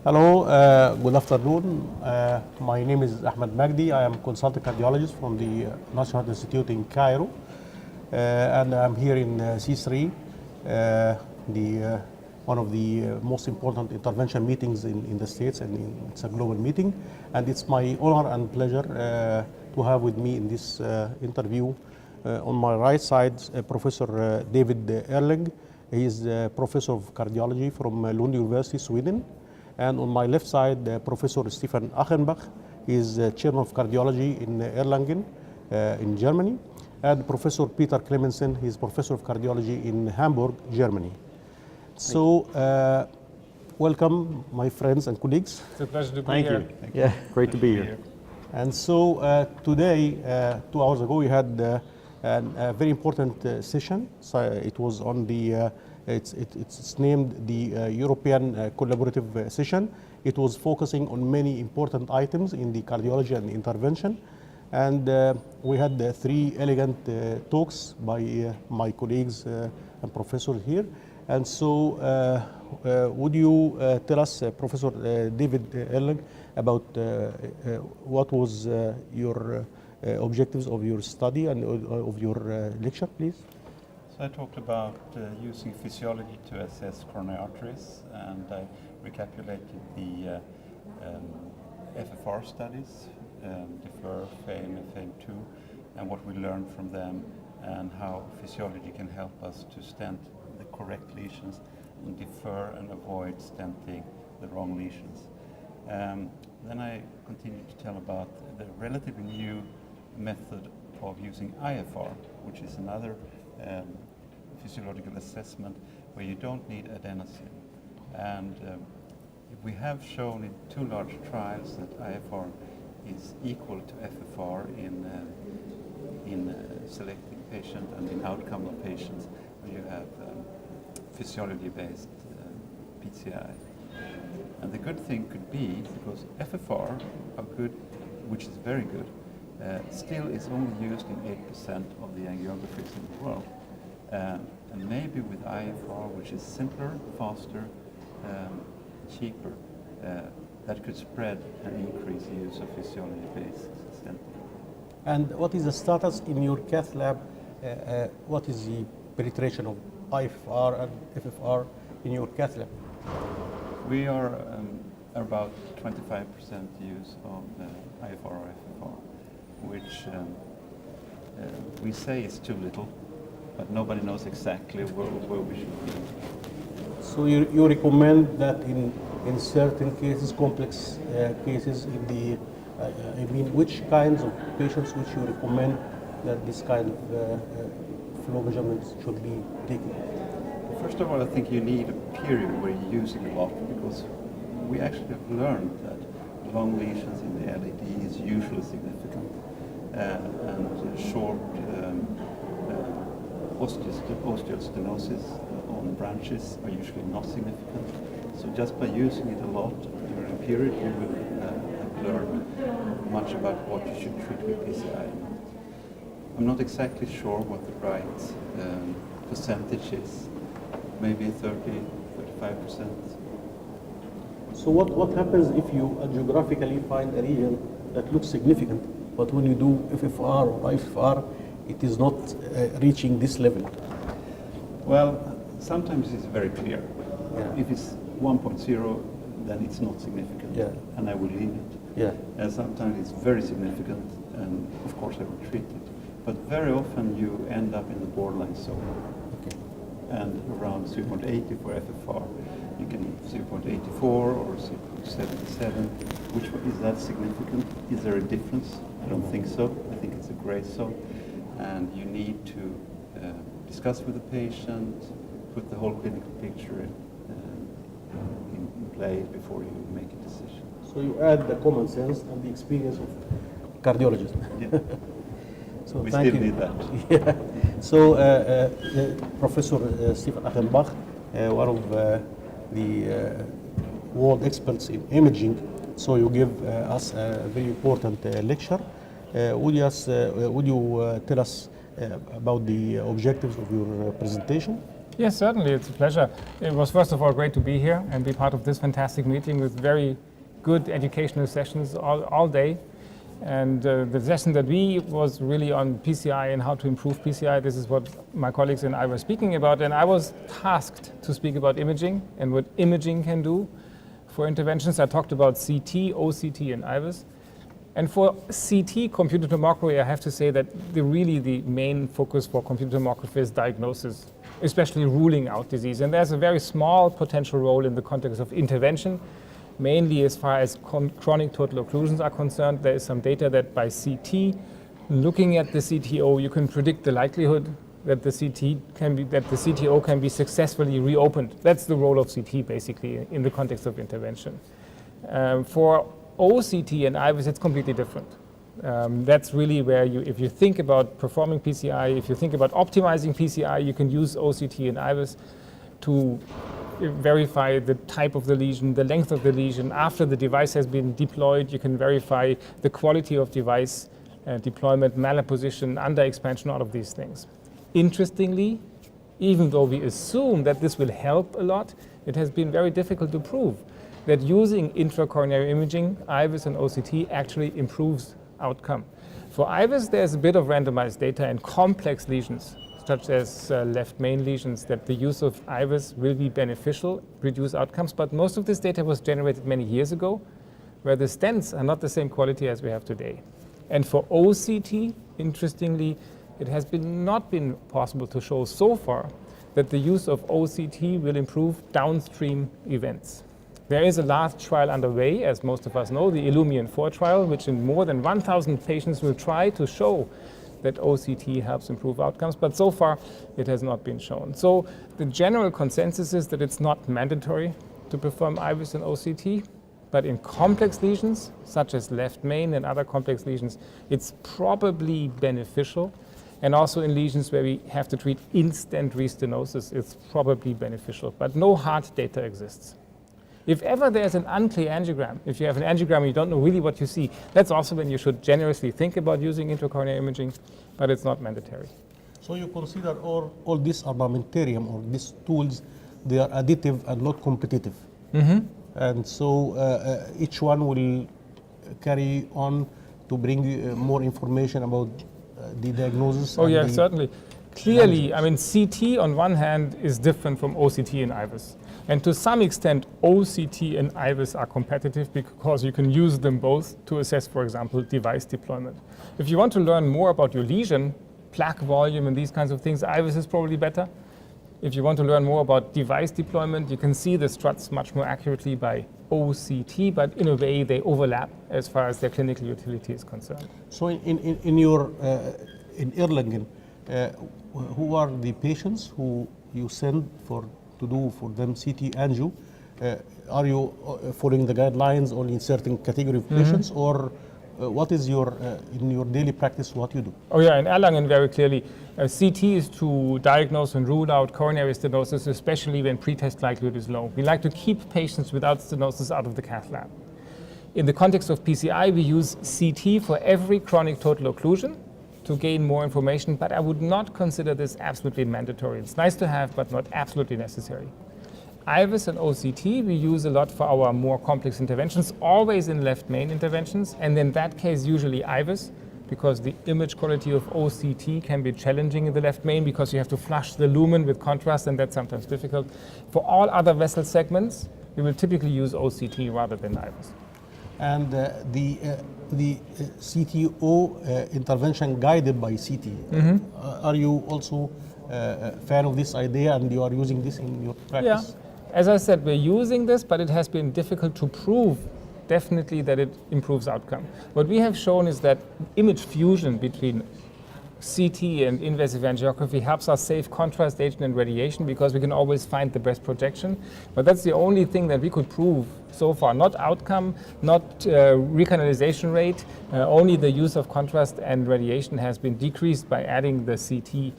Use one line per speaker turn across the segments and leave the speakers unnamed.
Hello, good afternoon. My name is Ahmed Magdy. I am consultant cardiologist from the National Heart Institute in Cairo, and I'm here in C3, one of the most important intervention meetings in the States, and it's a global meeting. And it's my honor and pleasure to have with me in this interview, on my right side, Professor David Erlinge. He is professor of cardiology from Lund University, Sweden. And on my left side, Professor Stephan Achenbach. He is chairman of cardiology in Erlangen in Germany. And Professor Peter Clemmensen, he is professor of cardiology in Hamburg, Germany. So, welcome, my friends and colleagues.
It's a pleasure to be
Thank
here.
you. Yeah, great to be here.
And so today, 2 hours ago, we had a very important session. So it was on the, it's named the European Collaborative Session. It was focusing on many important items in the cardiology and intervention. And we had 3 elegant talks by my colleagues and professors here. And so would you tell us, Professor David Erlinge, about what was your objectives of your study and of your lecture, please?
So I talked about using physiology to assess coronary arteries, and I recapitulated the FFR studies, DEFER, FAME, and FAME2, and what we learned from them, and how physiology can help us to stent the correct lesions and defer and avoid stenting the wrong lesions. Then I continued to tell about the relatively new method of using IFR, which is another physiological assessment where you don't need adenosine. And we have shown in 2 large trials that IFR is equal to FFR in selecting patient and in outcome of patients where you have physiology-based PCI. And the good thing could be, because FFR are good, which is very good, still is only used in 8% of the angiographies in the world. And maybe with IFR, which is simpler, faster, cheaper, that could spread and increase the use of physiology-based stenting.
And what is the status in your cath lab? What is the penetration of IFR and FFR in your cath lab?
We are about 25% use of IFR or FFR, which we say is too little, but nobody knows exactly where we should be.
So you recommend that in certain cases, complex cases, in the, I mean, which kinds of patients would you recommend that this kind of flow measurements should be taken?
First of all, I think you need a period where you're using a lot, because we actually have learned that long lesions in the LED is usually significant, and short osteostenosis on branches are usually not significant. So just by using it a lot during a period, you will have learned much about what you should treat with PCI. I'm not exactly sure what the right percentage is. Maybe 30–35%.
So what happens if you geographically find a region that looks significant, but when you do FFR or IFR, it is not reaching this level?
Well, sometimes it's very clear.
Yeah.
If it's 1.0, then it's not significant,
Yeah.
and I will leave it.
Yeah.
And sometimes it's very significant, and of course I will treat it. But very often you end up in the borderline zone.
Okay.
And around 0.80 for FFR. You can 0.84 or 0.77. Which one, is that significant? Is there a difference? I don't think so. I think it's a gray zone. And you need to discuss with the patient, put the whole clinical picture in play before you make a decision.
So you add the common sense and the experience of cardiologists.
Yeah.
So
We
thank
still
you.
need that.
Yeah. So Professor Stephan Achenbach, one of the world experts in imaging, so you give us a very important lecture. Would you tell us about the objectives of your presentation?
Yes, certainly, it's a pleasure. It was first of all great to be here and be part of this fantastic meeting with very good educational sessions all day. And the session that we was really on PCI and how to improve PCI. This is what my colleagues and I were speaking about. And I was tasked to speak about imaging and what imaging can do for interventions. I talked about CT, OCT, and IVUS. And for CT, computed tomography, I have to say that the main focus for computed tomography is diagnosis, especially ruling out disease. And there's a very small potential role in the context of intervention. Mainly as far as chronic total occlusions are concerned, there is some data that by CT, looking at the CTO, you can predict the likelihood that the CTO can be successfully reopened. That's the role of CT basically in the context of intervention. For OCT and IVUS, it's completely different. That's really where if you think about performing PCI, if you think about optimizing PCI, you can use OCT and IVUS to verify the type of the lesion, the length of the lesion. After the device has been deployed, you can verify the quality of device deployment, malposition, under expansion, all of these things. Interestingly, even though we assume that this will help a lot, it has been very difficult to prove that using intracoronary imaging, IVUS and OCT actually improves outcome. For IVUS, there's a bit of randomized data in complex lesions, such as left main lesions, that the use of IVUS will be beneficial, reduce outcomes, but most of this data was generated many years ago, where the stents are not the same quality as we have today. And for OCT, interestingly, it has not been possible to show so far that the use of OCT will improve downstream events. There is a large trial underway, as most of us know, the Illumian 4 trial, which in more than 1,000 patients will try to show that OCT helps improve outcomes, but so far it has not been shown. So the general consensus is that it's not mandatory to perform IVUS and OCT, but in complex lesions, such as left main and other complex lesions, it's probably beneficial. And also in lesions where we have to treat in-stent restenosis, it's probably beneficial, but no hard data exists. If ever there's an unclear angiogram, if you have an angiogram and you don't know really what you see, that's also when you should generously think about using intracoronary imaging, but it's not mandatory.
So you consider all this armamentarium or these tools, they are additive and not competitive.
Mm-hmm.
And so each one will carry on to bring more information about the diagnosis.
Oh yeah, certainly. Clearly, I mean, CT on one hand is different from OCT and IVUS. And to some extent, OCT and IVUS are competitive because you can use them both to assess, for example, device deployment. If you want to learn more about your lesion, plaque volume and these kinds of things, IVUS is probably better. If you want to learn more about device deployment, you can see the struts much more accurately by OCT, but in a way they overlap as far as their clinical utility is concerned.
So in Erlangen, who are the patients who you send to do for them CT angio? Are you following the guidelines only in certain category of patients, or what is in your daily practice, what you do?
Oh yeah, in Erlangen very clearly, CT is to diagnose and rule out coronary stenosis, especially when pretest likelihood is low. We like to keep patients without stenosis out of the cath lab. In the context of PCI, we use CT for every chronic total occlusion to gain more information, but I would not consider this absolutely mandatory. It's nice to have, but not absolutely necessary. IVUS and OCT we use a lot for our more complex interventions, always in left main interventions, and in that case usually IVUS, because the image quality of OCT can be challenging in the left main because you have to flush the lumen with contrast, and that's sometimes difficult. For all other vessel segments, we will typically use OCT rather than IVUS.
And the CTO intervention guided by CT. Are you also a fan of this idea and you are using this in your practice?
Yeah. As I said, we're using this, but it has been difficult to prove definitely that it improves outcome. What we have shown is that image fusion between CT and invasive angiography helps us save contrast agent and radiation because we can always find the best projection. But that's the only thing that we could prove so far. Not outcome, not recanalization rate, only the use of contrast and radiation has been decreased by adding the CT.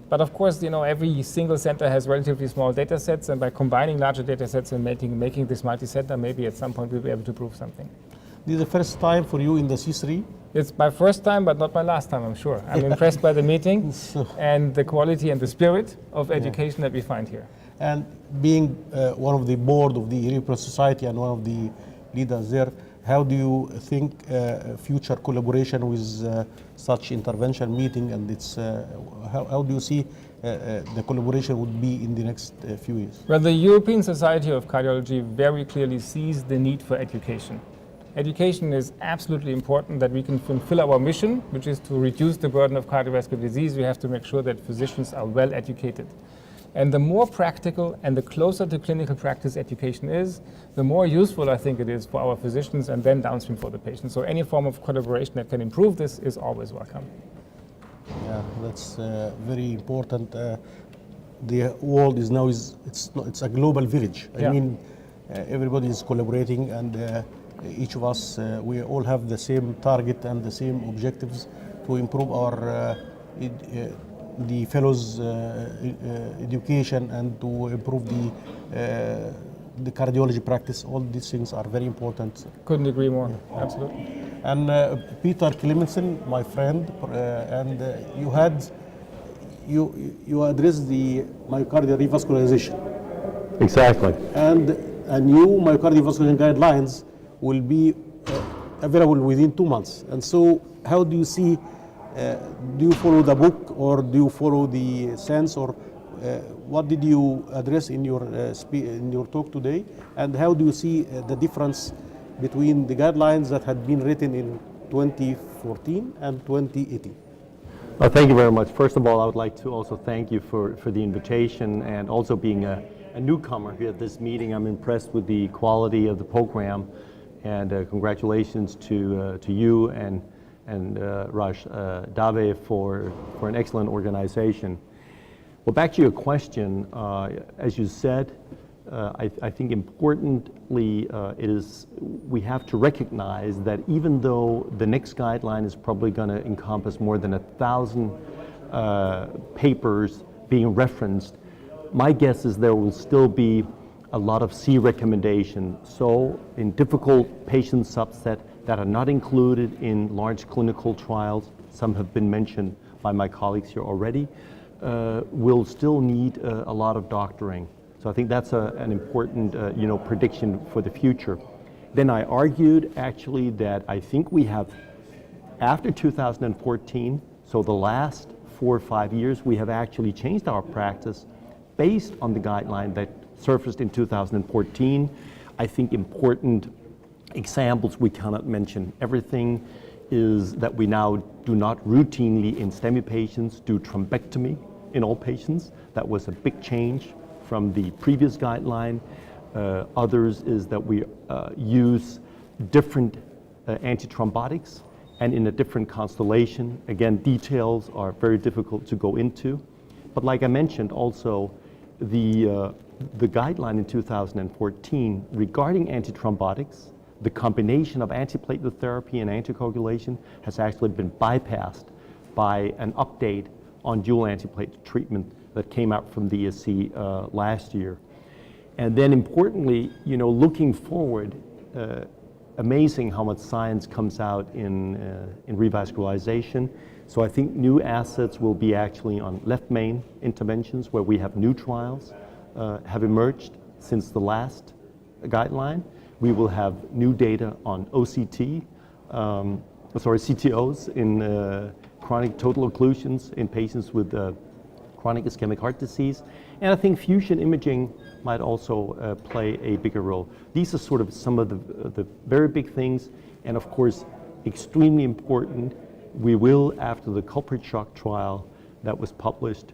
But of course, every single center has relatively small data sets, and by combining larger data sets and making this multi-center, maybe at some point we'll be able to prove something.
This is the first time for you in the C3
It's my first time, but not my last time, I'm sure. I'm impressed by the meeting and the quality and the spirit of education that we find here.
And being one of the board of the European Society and one of the leaders there, how do you think future collaboration with such intervention meeting, and it's how do you see the collaboration would be in the next few years?
Well, the European Society of Cardiology very clearly sees the need for education. Education is absolutely important that we can fulfill our mission, which is to reduce the burden of cardiovascular disease. We have to make sure that physicians are well educated. And the more practical and the closer to clinical practice education is, the more useful I think it is for our physicians and then downstream for the patients. So any form of collaboration that can improve this is always welcome.
Yeah, that's very important. The world is now it's a global village. I mean, everybody is collaborating, and each of us we all have the same target and the same objectives to improve our the fellows' education and to improve the cardiology practice. All these things are very important.
Couldn't agree more. Yeah. Absolutely.
And Peter Clemmensen, my friend, and you addressed the myocardial revascularization.
Exactly.
And a new myocardial revascularization guidelines will be available within 2 months. And so, how do you see? Do you follow the book, or do you follow the sense, or what did you address in your talk today? And how do you see the difference between the guidelines that had been written in 2014 and 2018?
Well, thank you very much. First of all, I would like to also thank you for the invitation, and also being a newcomer here at this meeting. I'm impressed with the quality of the program, and congratulations to you and Raj Dave for an excellent organization. Well, back to your question, as you said, I think importantly we have to recognize that even though the next guideline is probably going to encompass more than 1,000 papers being referenced, my guess is there will still be a lot of C recommendation. So in difficult patient subset that are not included in large clinical trials, some have been mentioned by my colleagues here already, will still need a lot of doctoring. So I think that's an important prediction for the future. Then I argued actually that I think we have, after 2014, so the last 4 or 5 years, we have actually changed our practice based on the guideline that surfaced in 2014. I think important examples we cannot mention. Everything is that we now do not routinely in STEMI patients do thrombectomy in all patients. That was a big change from the previous guideline. Others is that we use different antithrombotics and in a different constellation. Again, details are very difficult to go into. But like I mentioned also, the guideline in 2014 regarding antithrombotics, the combination of antiplatelet therapy and anticoagulation has actually been bypassed by an update on dual antiplatelet treatment that came out from the DMSC last year. And then importantly, looking forward, amazing how much science comes out in revascularization. So I think new assets will be actually on left main interventions, where we have new trials have emerged since the last guideline. We will have new data on CTOs in chronic total occlusions in patients with chronic ischemic heart disease. And I think fusion imaging might also play a bigger role. These are sort of some of the very big things. And of course, extremely important, we will, after the culprit shock trial that was published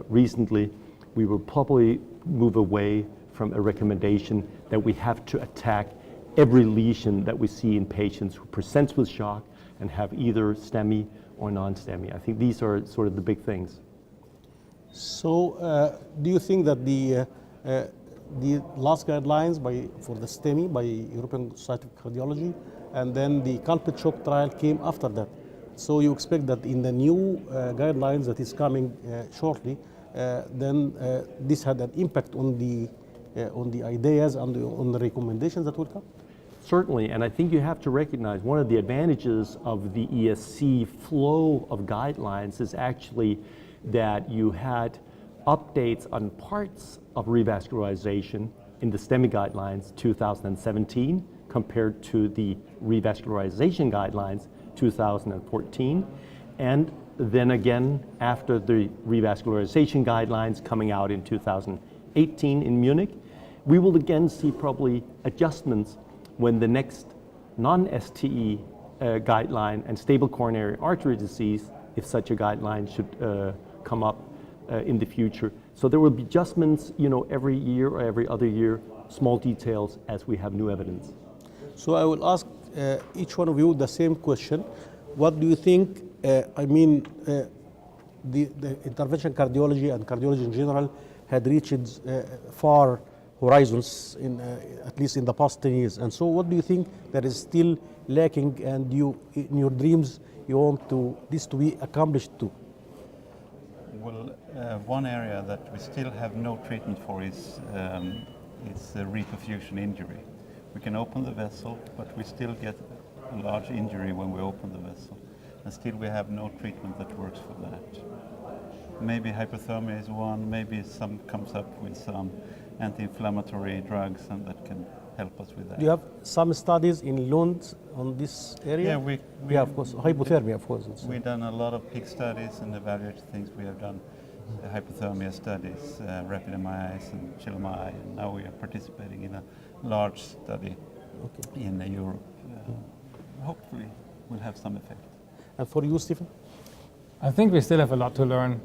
recently, we will probably move away from a recommendation that we have to attack every lesion that we see in patients who presents with shock and have either STEMI or non-STEMI. I think these are sort of the big things.
So, do you think that the last guidelines for the STEMI by European Society of Cardiology, and then the culprit shock trial came after that? So you expect that in the new guidelines that is coming shortly, then this had an impact on the ideas and on the recommendations that will come?
Certainly, and I think you have to recognize one of the advantages of the ESC flow of guidelines is actually that you had updates on parts of revascularization in the STEMI guidelines 2017 compared to the revascularization guidelines 2014, and then again after the revascularization guidelines coming out in 2018 in Munich. We will again see probably adjustments when the next non-STE guideline and stable coronary artery disease, if such a guideline should come up in the future. So there will be adjustments, every year or every other year, small details as we have new evidence.
So I will ask each one of you the same question. What do you think, the intervention cardiology and cardiology in general had reached far horizons, at least in the past 10 years. And so what do you think that is still lacking, and in your dreams, you want this to be accomplished too?
Well, one area that we still have no treatment for is the reperfusion injury. We can open the vessel, but we still get a large injury when we open the vessel. And still we have no treatment that works for that. Maybe hypothermia is one, maybe some comes up with some anti-inflammatory drugs, and that can help us with that.
Do you have some studies in Lund on this area?
Yeah,
of course. Hypothermia, of course.
We've done a lot of pig studies and evaluated things. We have done hypothermia studies, rapid MIs and chill MI, and now we are participating in a large study in Europe. Hopefully will have some effect.
And for you, Stephan?
I think we still have a lot to learn.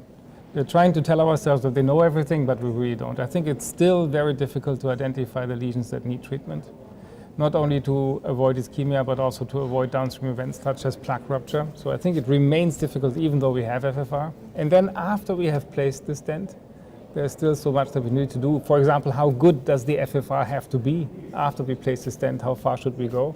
We're trying to tell ourselves that they know everything, but we really don't. I think it's still very difficult to identify the lesions that need treatment, not only to avoid ischemia, but also to avoid downstream events such as plaque rupture. So I think it remains difficult even though we have FFR. And then after we have placed the stent, there's still so much that we need to do. For example, how good does the FFR have to be after we place the stent? How far should we go?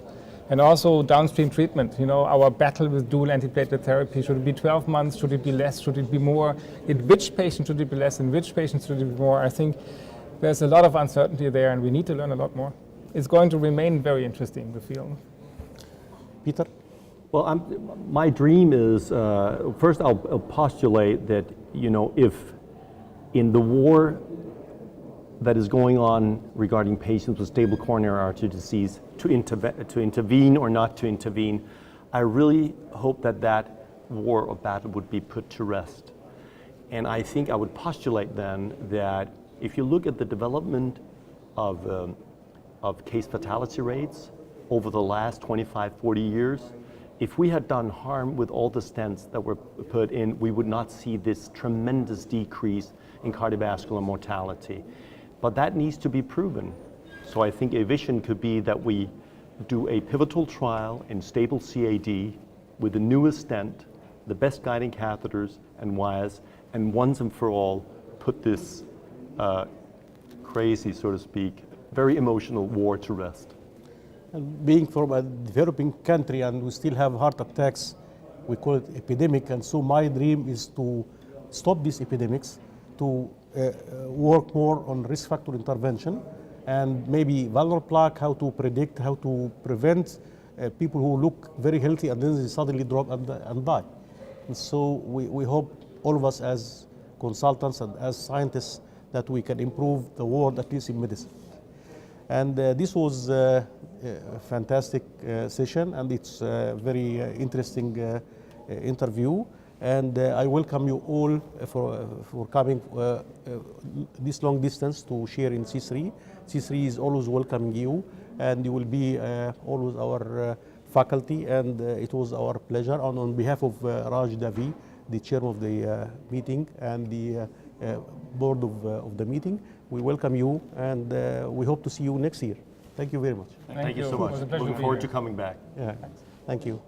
And also downstream treatment, our battle with dual antiplatelet therapy. Should it be 12 months? Should it be less? Should it be more? In which patient should it be less? In which patients should it be more? I think there's a lot of uncertainty there, and we need to learn a lot more. It's going to remain very interesting, the field.
Peter?
Well, my dream is, first I'll postulate that, if in the war that is going on regarding patients with stable coronary artery disease, to intervene or not to intervene, I really hope that war or battle would be put to rest. And I think I would postulate then that if you look at the development of case fatality rates over the last 25, 40 years, if we had done harm with all the stents that were put in, we would not see this tremendous decrease in cardiovascular mortality. But that needs to be proven. So I think a vision could be that we do a pivotal trial in stable CAD with the newest stent, the best guiding catheters and wires, and once and for all put this crazy, so to speak, very emotional war to rest.
And being from a developing country and we still have heart attacks, we call it epidemic, and so my dream is to stop these epidemics, to work more on risk factor intervention, and maybe valvular plaque, how to predict, how to prevent people who look very healthy and then they suddenly drop and die. And so we hope, all of us as consultants and as scientists, that we can improve the world, at least in medicine. And this was a fantastic session, and it's a very interesting interview. And I welcome you all for coming this long distance to share in C3. C3 is always welcoming you, and you will be always our faculty, and it was our pleasure. And on behalf of Raj Davi, the chairman of the meeting and the board of the meeting, we welcome you, and we hope to see you next year. Thank you very much.
Thank you so much.
It was a pleasure.
Looking forward to coming back.
Yeah. Thank you.